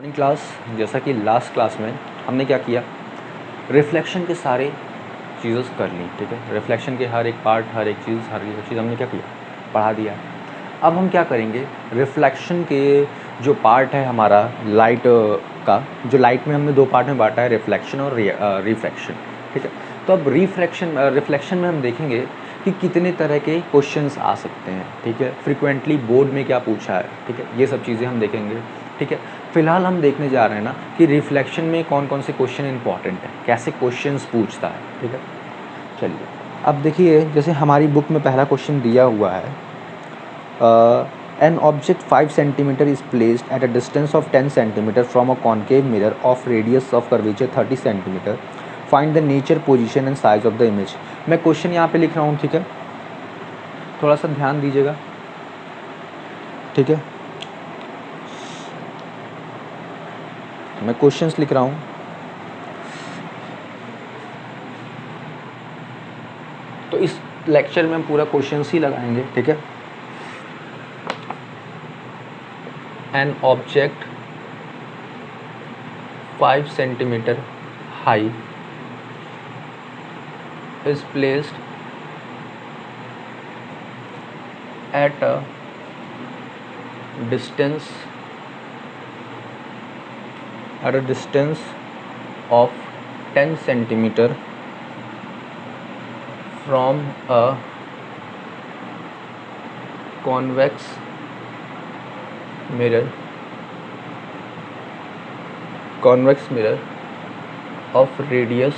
Morning class, जैसा कि last class में हमने क्या किया, रिफ्लेक्शन के सारे चीज़ें कर ली। ठीक है, रिफ्लेक्शन के हर एक पार्ट, हर एक चीज़ हमने क्या किया, पढ़ा दिया। अब हम क्या करेंगे, रिफ्लेक्शन के जो पार्ट है हमारा लाइट का, जो लाइट में हमने दो पार्ट में बांटा है, रिफ्लेक्शन और रिफ्रैक्शन। ठीक है, तो अब रिफ्लेक्शन में हम देखेंगे कि कितने तरह के क्वेश्चंस आ सकते हैं। ठीक है, फ्रिक्वेंटली बोर्ड में क्या पूछा है, ठीक है, ये सब चीज़ें हम देखेंगे। ठीक है, फिलहाल हम देखने जा रहे हैं ना कि रिफ्लेक्शन में कौन कौन से क्वेश्चन इंपॉर्टेंट है, कैसे क्वेश्चंस पूछता है। ठीक है, चलिए अब देखिए, जैसे हमारी बुक में पहला क्वेश्चन दिया हुआ है, an object 5 centimeter is placed at a distance of 10 centimeter from a concave mirror of radius of curvature 30 centimeter. Find the nature, position and size of the image. मैं क्वेश्चन यहाँ पे लिख रहा हूँ। ठीक है, थोड़ा सा ध्यान दीजिएगा। ठीक है, मैं क्वेश्चंस लिख रहा हूँ। तो इस लेक्चर में हम पूरा क्वेश्चंस ही लगाएंगे। ठीक है, an object 5 centimeter high is placed at a distance of 10 centimeter from a convex mirror of radius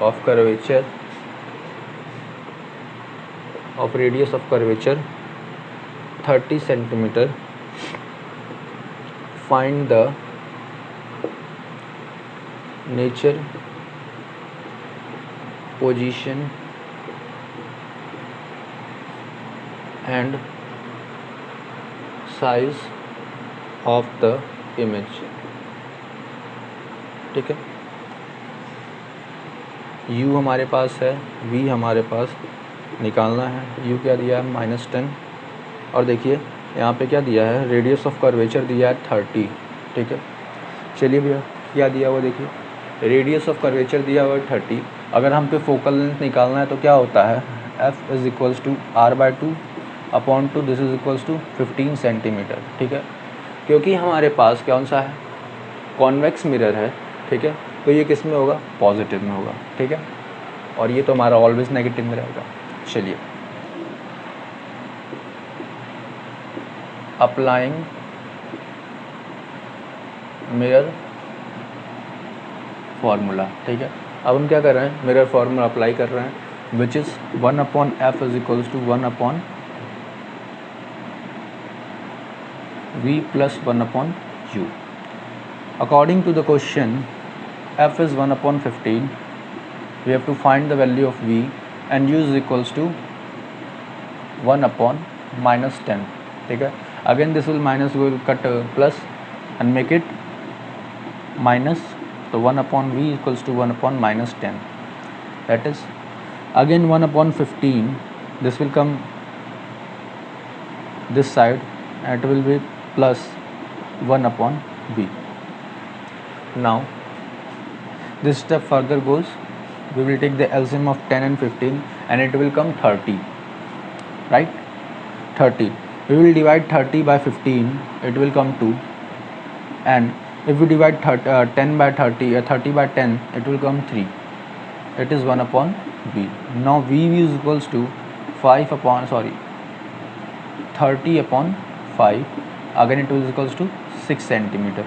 of curvature 30 centimeter. Find the nature, position and size of the image. ठीक है, u हमारे पास है, v हमारे पास निकालना है। u क्या दिया है, -10। और देखिए यहाँ पे क्या दिया है, रेडियस ऑफ कर्वेचर दिया है 30। ठीक है, चलिए भैया क्या दिया हुआ, देखिए रेडियस ऑफ कर्वेचर दिया हुआ है 30। अगर हम पे फोकल लेंथ निकालना है तो क्या होता है, f is equals to r/2 upon 2, this is equals to 15 centimetre. ठीक है, क्योंकि हमारे पास कौन सा है, कॉन्वेक्स मिरर है। ठीक है, तो ये किस में होगा, पॉजिटिव में होगा। ठीक है, और ये तो हमारा ऑलवेज नेगेटिव में रहेगा। चलिए, अप्लाइंग मिरर फार्मूला। ठीक है, अब हम क्या कर रहे हैं, मिरर फार्मूला अप्लाई कर रहे हैं, which is 1/f is equals to 1/v plus 1/u. According to the question, f is 1/15. We have to find the value of v and u is equals to 1/-10. ठीक है, again this will minus will cut plus and make it minus. So 1/v equals to 1/-10. That is again 1/15. This will come this side and it will be plus 1/v. Now this step further goes, we will take the LCM of 10 and 15 and it will come 30, right? 30, we will divide 30 by 15, it will come 2, and if we divide 10 by 30 or 30 by 10, it will come 3. It is 1/v. Now v is equals to 30/5, again it is equals to 6 centimeter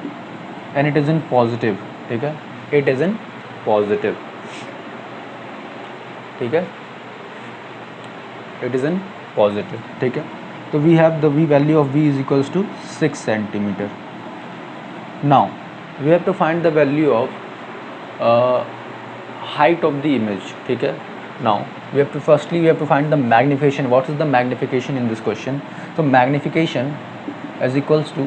and it is in positive. ठीक है, it is in positive. ठीक है, it is in positive. ठीक है, तो we have the v value of v is equals to 6 centimeter. Now we have to find the value of height of the image. ठीक है, now we have to find the magnification. What is the magnification in this question? So magnification is equals to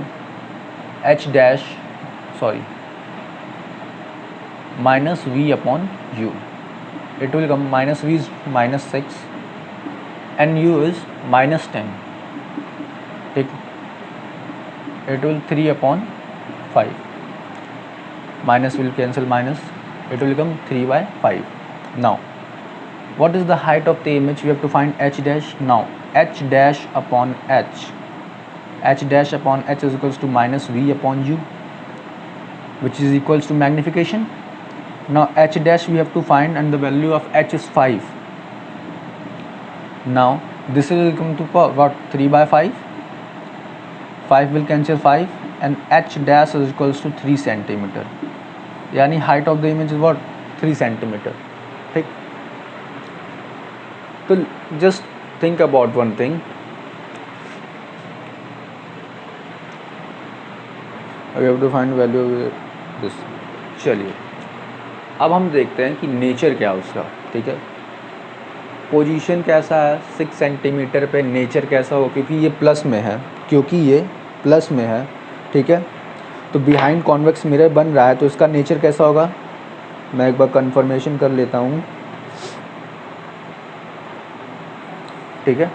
minus v upon u. It will come, minus v is -6 and u is -10. ठीक, it will 3/10. 5. Minus will cancel minus, it will become 3 by 5. Now what is the height of the image? We have to find h dash. Now h dash upon h is equals to minus v upon u, which is equals to magnification. Now h dash we have to find, and the value of h is 5. Now this will come to what? 3 by 5. 5 will cancel 5, and h dash is equals to 3 centimeter. यानी height of the image is what? 3 centimeter. ठीक. तो just think about one thing. We have to find value of this. चलिए अब हम देखते हैं कि nature क्या है उसका. ठीक है, पोजीशन कैसा है 6 सेंटीमीटर पे, नेचर कैसा हो, क्योंकि ये प्लस में है, ठीक है. तो बिहाइंड कॉन्वेक्स मिरर बन रहा है, तो इसका नेचर कैसा होगा, मैं एक बार कंफर्मेशन कर लेता हूँ. ठीक है,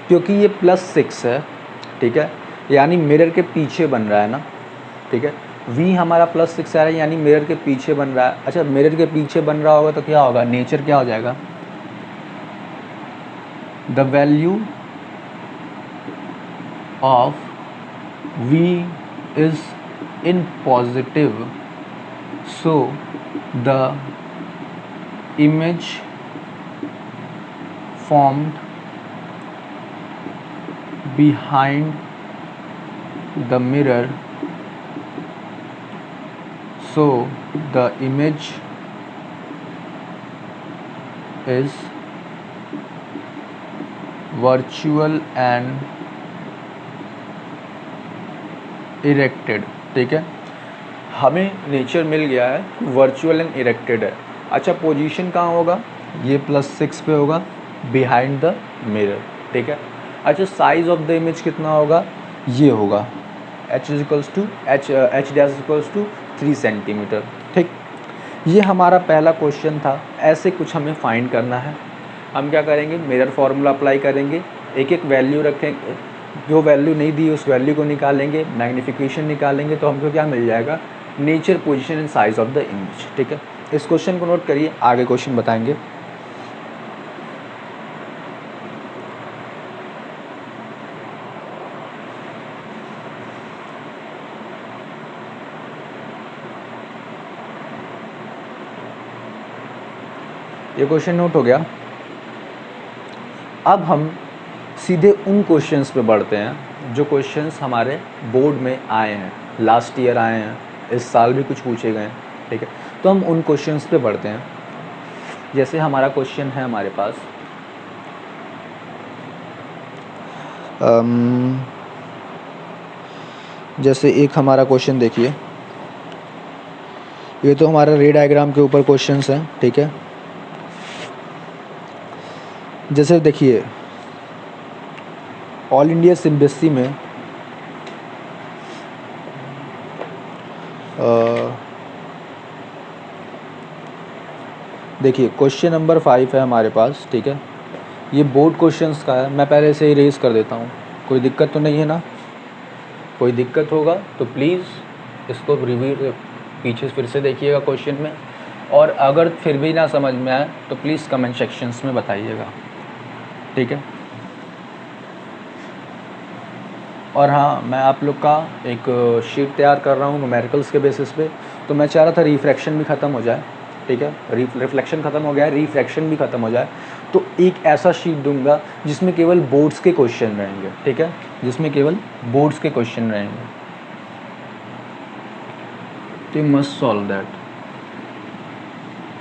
क्योंकि ये +6 है, ठीक है, यानी मिरर के पीछे बन रहा है ना. ठीक है, v हमारा +6 आ रहा है, यानी मिरर के पीछे बन रहा है. अच्छा, मिरर के पीछे बन रहा होगा तो क्या होगा, नेचर क्या हो जाएगा, the value of v is in positive, so the image formed behind the mirror, so the image is virtual and erected. ठीक है, हमें नेचर मिल गया है, वर्चुअल एंड इरेक्टेड है. अच्छा, पोजीशन कहाँ होगा, ये +6 पे होगा, बिहाइंड द मिरर. ठीक है. अच्छा, साइज ऑफ द इमेज कितना होगा, ये होगा h dash equals to 3 centimetre. ठीक, ये हमारा पहला क्वेश्चन था. ऐसे कुछ हमें फाइंड करना है. हम क्या करेंगे, मिरर फार्मूला अप्लाई करेंगे, एक एक वैल्यू रखेंगे, जो वैल्यू नहीं दी उस वैल्यू को निकालेंगे, मैग्नीफिकेशन निकालेंगे, तो हमको क्या मिल जाएगा, nature, position and size of the image. ठीक है, इस क्वेश्चन को नोट करिए, आगे क्वेश्चन बताएंगे. ये क्वेश्चन नोट हो गया. अब हम सीधे उन क्वेश्चंस पे बढ़ते हैं जो क्वेश्चंस हमारे बोर्ड में आए हैं, लास्ट ईयर आए हैं, इस साल भी कुछ पूछे गए हैं. ठीक है, तो हम उन क्वेश्चंस पे बढ़ते हैं. जैसे हमारा क्वेश्चन है हमारे पास, जैसे एक हमारा क्वेश्चन देखिए, ये तो हमारा रे डायग्राम के ऊपर क्वेश्चंस हैं. ठीक है, जैसे देखिए, ऑल इंडिया सीबीएसई में देखिए क्वेश्चन नंबर 5 है हमारे पास. ठीक है, ये बोर्ड क्वेश्चंस का है, मैं पहले से ही रेज कर देता हूँ. कोई दिक्कत तो नहीं है ना, कोई दिक्कत होगा तो प्लीज़ इसको रिव्यू पीछे फिर से देखिएगा क्वेश्चन में, और अगर फिर भी ना समझ में आए तो प्लीज़ कमेंट सेक्शंस में बताइएगा. ठीक है, और हाँ, मैं आप लोग का एक शीट तैयार कर रहा हूँ न्यूमेरिकल्स के बेसिस पे, तो मैं चाह रहा था रिफ्रैक्शन भी ख़त्म हो जाए. ठीक है, रिफ्लेक्शन ख़त्म हो गया है, रिफ्रैक्शन भी ख़त्म हो जाए, तो एक ऐसा शीट दूंगा जिसमें केवल बोर्ड्स के क्वेश्चन रहेंगे. ठीक है, जिसमें केवल बोर्ड्स के क्वेश्चन रहेंगे. तो यू मस्ट सॉल्व दैट.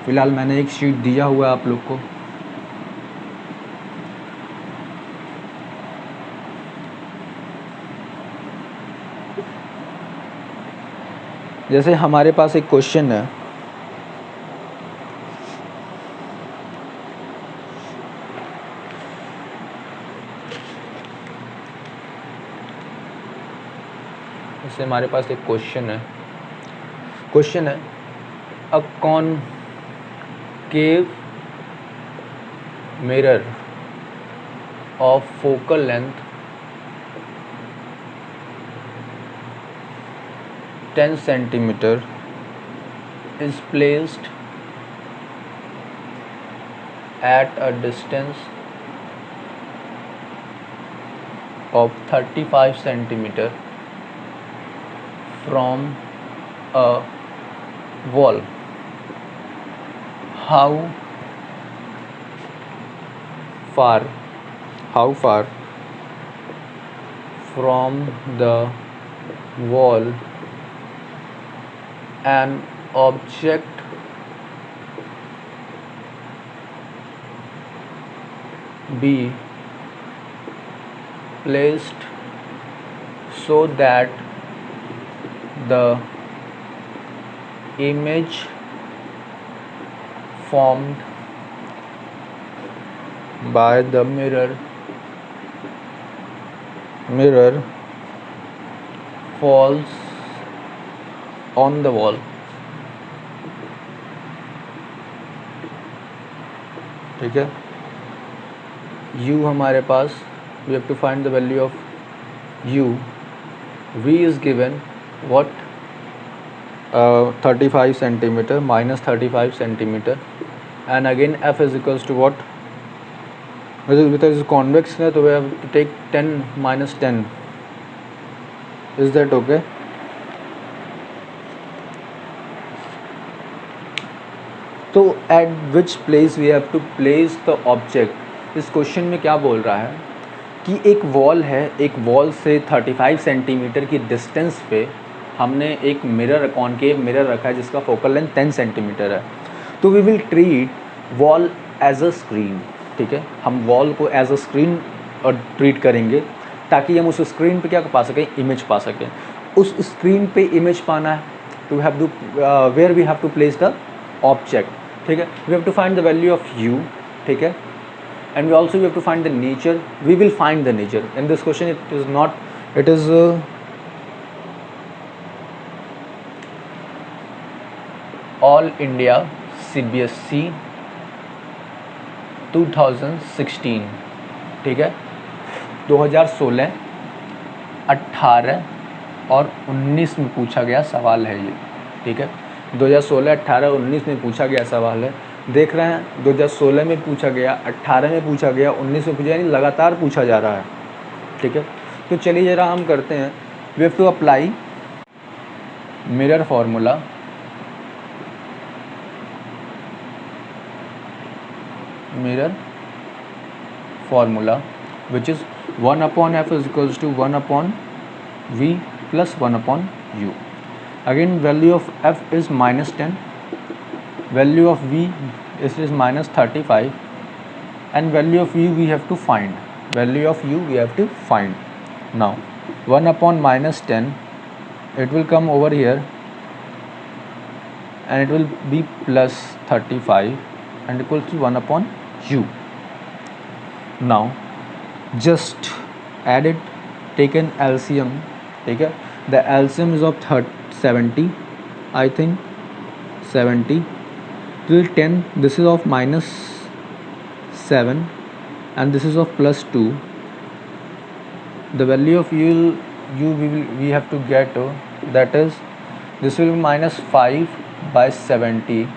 फिलहाल मैंने एक शीट दिया हुआ है आप लोग को. जैसे हमारे पास एक क्वेश्चन है, जैसे हमारे पास एक क्वेश्चन है a concave mirror of focal length 10 centimeter is placed at a distance of 35 centimeter from a wall, how far from the wall an object be placed so that the image formed by the mirror falls on the wall. ठीक है, u हमारे पास, we have to find the value of u. v is given what, 35 centimeter minus 35 centimeter, and again f is equals to what, because it is convex है तो we have to take 10 minus 10. Is that okay? तो at which place we have to place the object. इस question में क्या बोल रहा है कि एक वॉल है, एक वॉल से 35 सेंटीमीटर की डिस्टेंस पे हमने एक मिरर, कॉनकेव मिरर रखा है जिसका फोकल लेंथ 10 सेंटीमीटर है. तो we will treat wall as a screen. ठीक है, हम वॉल को एज अ स्क्रीन और ट्रीट करेंगे ताकि हम उस स्क्रीन पे क्या पा सकें, इमेज पा सकें. उस स्क्रीन पे इमेज पाना है तो we have to where we have to place the object. ठीक है, we have to find the value of u. ठीक है, and we also have to find the nature. We will find the nature in this question. It is not, it is all India CBSE 2016. ठीक है, 2016, 18 और 19 में पूछा गया सवाल है ये. ठीक है, 2016, 18, 19 में पूछा गया सवाल है. देख रहे हैं 2016 में पूछा गया, 18 में पूछा गया, 19 में पूछा, यानी लगातार पूछा जा रहा है. ठीक है, तो चलिए ज़रा हम करते हैं. We have to apply mirror formula. which is 1 upon f is equals to 1 upon v plus 1 upon u. Again value of f is minus 10, value of v is minus 35, and value of u we have to find. Now 1 upon minus 10, it will come over here and it will be plus 35 and equals to 1 upon u. Now just add it, take an LCM. ठीक है, the LCM is of 70, I think 70 till 10. This is of minus 7 and this is of plus 2. The value of u we have to get, that is this will be minus 5 by 70,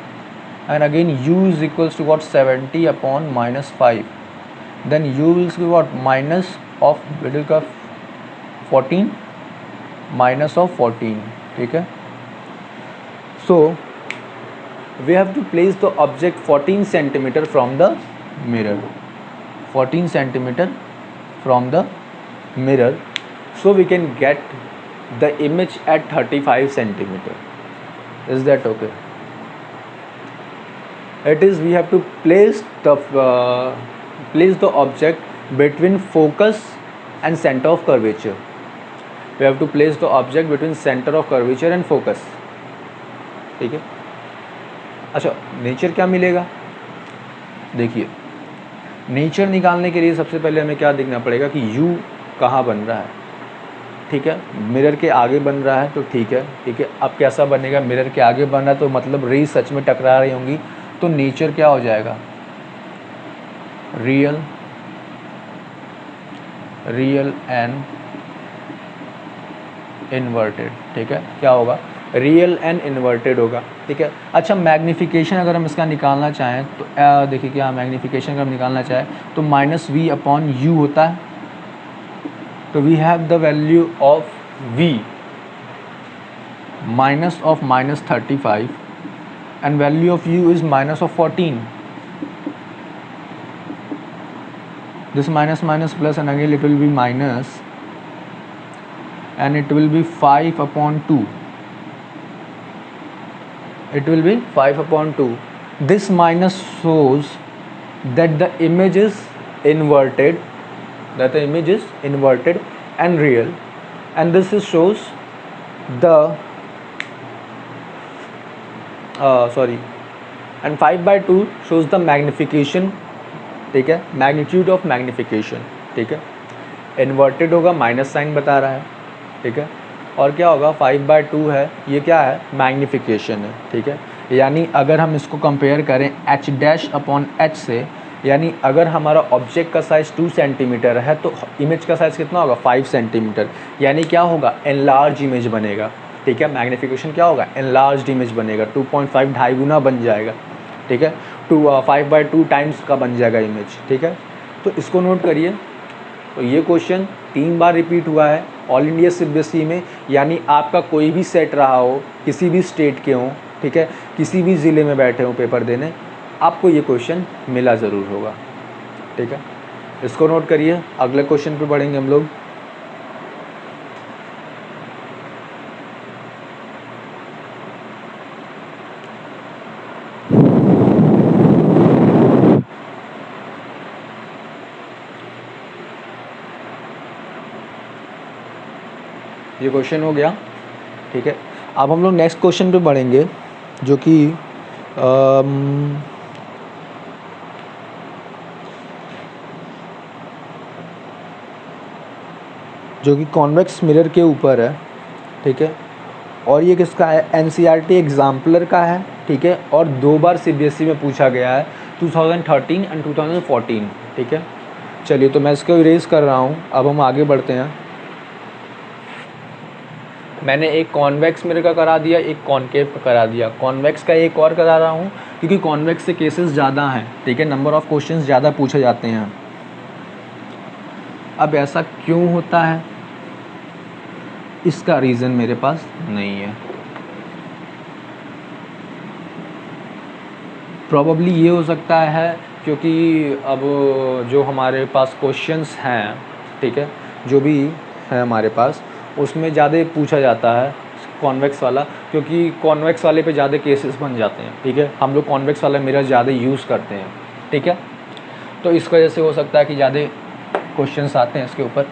and again u is equals to what, 70 upon minus 5. Then u will be what, minus of middle का 14, minus of 14. ठीक है, so we have to place the object 14 centimeter from the mirror. 14 centimeter from the mirror, so we can get the image at 35 centimeter. Is that okay? It is, we have to place the object between focus and center of curvature. We have to place the object between center of curvature and focus. ठीक है, अच्छा nature क्या मिलेगा. देखिए, nature निकालने के लिए सबसे पहले हमें क्या देखना पड़ेगा कि u कहाँ बन रहा है. ठीक है, मिरर के आगे बन रहा है तो ठीक है. ठीक है, अब कैसा बनेगा, मिरर के आगे बन रहा है तो मतलब रेज सच में टकरा रही होंगी, तो नेचर क्या हो जाएगा, रियल एंड इन्वर्टेड, ठीक है, क्या होगा, रियल एंड इन्वर्टेड होगा, ठीक है। अच्छा, मैग्नीफिकेशन अगर हम इसका निकालना चाहें तो देखिए क्या मैग्नीफिकेशन अगर हम निकालना चाहें तो -v/u होता है, तो we have the value of v minus of -35 and value of u is -14. This minus plus and again it will be minus and it will be 5/2. It will be 5/2. This minus shows that the image is inverted, and real, and this is shows the and 5/2 shows the magnification, ठीक है, magnitude of magnification, ठीक है। Inverted होगा, minus sign बता रहा है, ठीक है, और क्या होगा 5/2 है, ये क्या है, मैग्निफिकेशन है, ठीक है। यानी अगर हम इसको कंपेयर करें h'/h से, यानी अगर हमारा ऑब्जेक्ट का साइज़ 2 सेंटीमीटर है तो इमेज का साइज़ कितना होगा, 5 सेंटीमीटर, यानी क्या होगा, एनलार्ज इमेज बनेगा, ठीक है। मैग्निफिकेशन क्या होगा, एनलार्ज इमेज बनेगा, 2.5 ढाई गुना बन जाएगा, ठीक है, 5/2 टाइम्स का बन जाएगा इमेज, ठीक है। तो इसको नोट करिए। तो ये क्वेश्चन 3 बार रिपीट हुआ है ऑल इंडिया सीबीएसई में, यानी आपका कोई भी सेट रहा हो, किसी भी स्टेट के हों, ठीक है, किसी भी ज़िले में बैठे हो पेपर देने, आपको ये क्वेश्चन मिला ज़रूर होगा, ठीक है। इसको नोट करिए। अगले क्वेश्चन पे बढ़ेंगे हम लोग। ये क्वेश्चन हो गया, ठीक है। अब हम लोग नेक्स्ट क्वेश्चन पे बढ़ेंगे, जो कि कॉन्वेक्स मिरर के ऊपर है, ठीक है, और ये किसका है, एनसीईआरटी एग्जाम्पलर का है, ठीक है, और 2 बार सीबीएसई में पूछा गया है, 2013 एंड 2014, ठीक है। चलिए, तो मैं इसको इरेज कर रहा हूँ, अब हम आगे बढ़ते हैं। मैंने एक कॉन्वेक्स मिरर का करा दिया, एक कॉनकेव का करा दिया, कॉन्वेक्स का एक और करा रहा हूँ क्योंकि कॉन्वेक्स से केसेस ज़्यादा हैं, ठीक है, नंबर ऑफ़ क्वेश्चंस ज़्यादा पूछे जाते हैं। अब ऐसा क्यों होता है, इसका रीज़न मेरे पास नहीं है। प्रॉबली ये हो सकता है क्योंकि अब जो हमारे पास क्वेश्चंस हैं, ठीक है, जो भी है हमारे पास, उसमें ज़्यादा पूछा जाता है कॉन्वेक्स वाला, क्योंकि कॉन्वेक्स वाले पे ज़्यादा केसेस बन जाते हैं, ठीक है। हम लोग कॉन्वेक्स वाला मिरर ज़्यादा यूज़ करते हैं, ठीक है, तो इस वजह से हो सकता है कि ज़्यादा क्वेश्चंस आते हैं इसके ऊपर,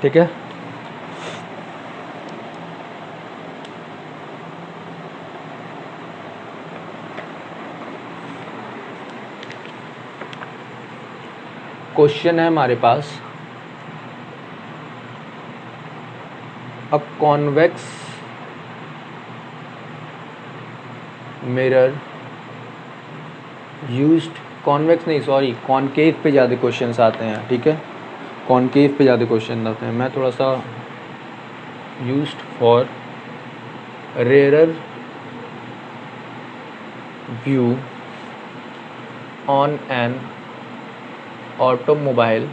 ठीक है। क्वेश्चन है हमारे पास, a convex mirror used, convex नहीं सॉरी कॉनकेव पे ज़्यादा क्वेश्चंस आते हैं, ठीक है, कॉनकेव पे ज़्यादा क्वेश्चन आते हैं। मैं थोड़ा सा used for rear view on an automobile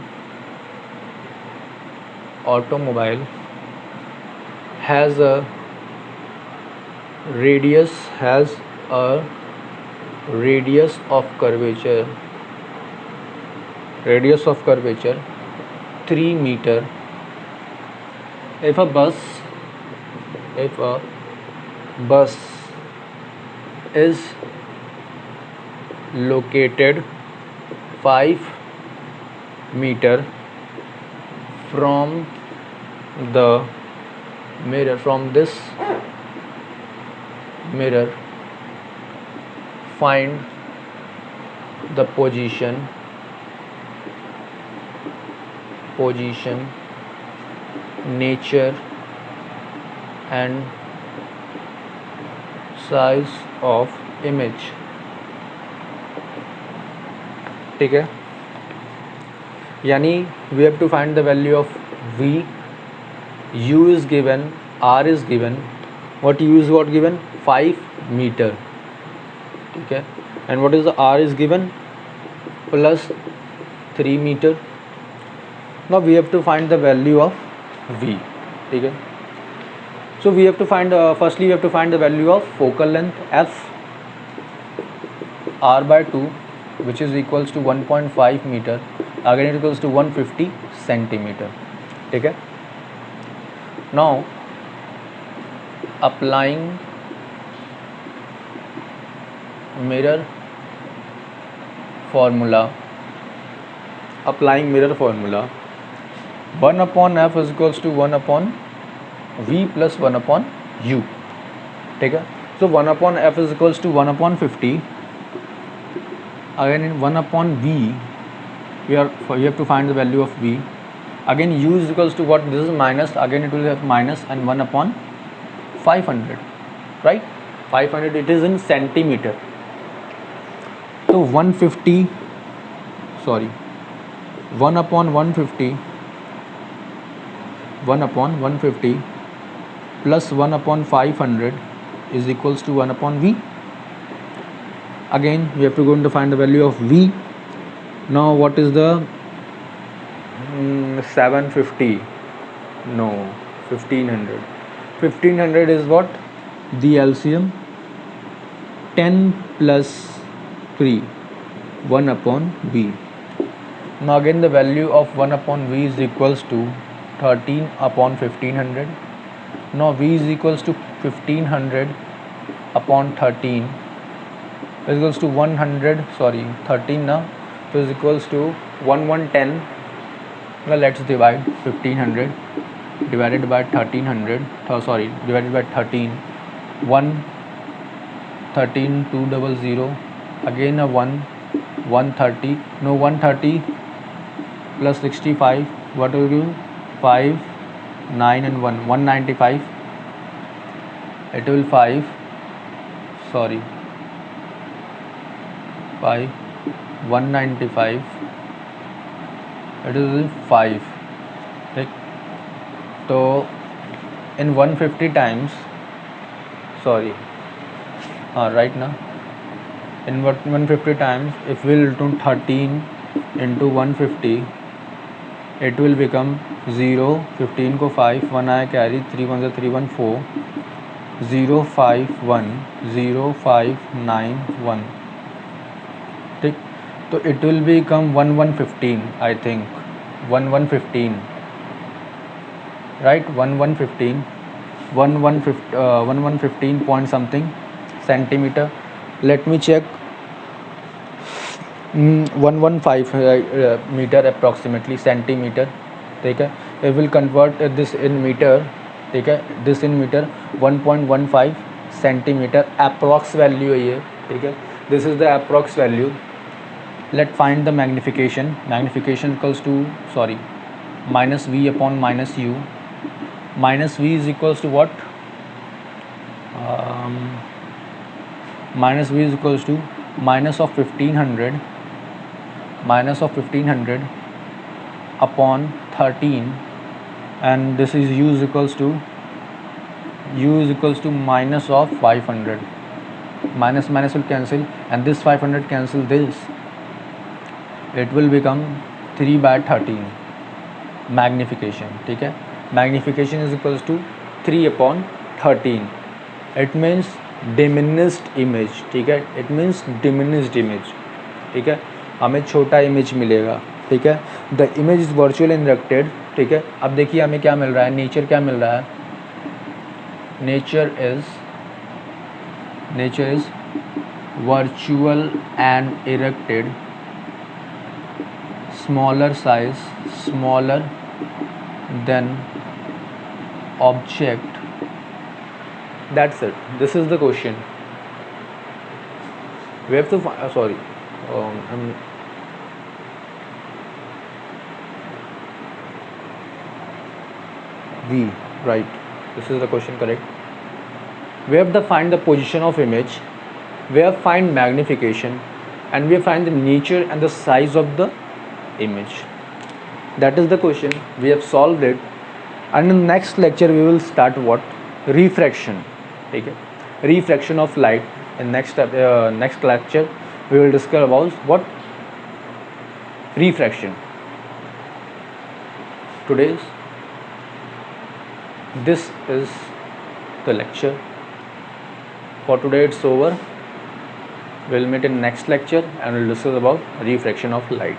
has a radius of curvature 3 meter. If a bus is located 5 meter from this mirror, find the position, nature and size of image, ठीक है। यानी we have to find the value of V, U is given, R is given. What U is what given? 5 meter. Okay, and what is the R is given? Plus 3 meter. Now we have to find the value of V. Okay, so we have to find firstly we have to find the value of focal length F, R by 2, which is equals to 1.5 meter. Again it equals to 150 centimeter. Okay, now applying mirror formula, 1 upon F is equals to 1 upon V plus 1 upon U. ठीक है, so 1 upon F is equals to 1 upon 50. Again in 1 upon V, we have to find the value of V. Again U is equals to what? This is minus. Again it will have minus and 1 upon 500, right? 500, it is in centimeter. So 1 upon 150 plus 1 upon 500 is equals to 1 upon V. Again we have to go and find the value of V. Now what is the 750? No, 1500. 1500 is what? The LCM 10 plus 3, 1 upon V. Now again the value of 1 upon V is equals to 13 upon 1500. Now V is equals to 1500 upon 13 is equals to 13 now, so is equals to 1110. Well, let's divide 1500 divided by 1300, divided by 13, 1 13 200, again a 130, no 130 plus 65, what will give? 5 9 and 1 195. It will 5 195. It is 5. ठीक, तो in 150 times, right now in 150 times, if we will do 13 into 150, it will become 0, 15 को 5, 1 आया carry, 3 1 3 1 4, 0 5 1 0 5 9 1. ठीक, तो it will become 1115, I think 1115, right? 1115 point something centimeter. Let me check. 115 meter approximately centimeter. ठीक है, it will convert this in meter. ठीक है, this in meter 1.15 centimeter approx value है ये. ठीक है, this is the approx value. Let's find the magnification. Magnification equals to minus V upon minus U. Minus V is equals to what? Minus V is equals to minus of 1500 upon 13, and this is U is equals to minus of 500. Minus will cancel, and this 500 cancel this. It will become 3 by 13 magnification. ठीक है, magnification is equals to 3 upon 13. It means diminished image. ठीक है, it means diminished image. ठीक है, हमें छोटा image मिलेगा. ठीक है, the image is virtual inducted. ठीक है, अब देखिए हमें क्या मिल रहा है, नेचर क्या मिल रहा है. Nature is virtual and erected, smaller size, smaller than object. That's it. This is the question. We have to V, right? This is the question, correct? We have to find the position of image, we have find magnification, and we have find the nature and the size of the image. That is the question. We have solved it. And in next lecture we will start what? Refraction. Okay? Refraction of light. In next lecture we will discuss about what? Refraction. This is the lecture. For today it's over. We'll meet in next lecture and we'll discuss about refraction of light.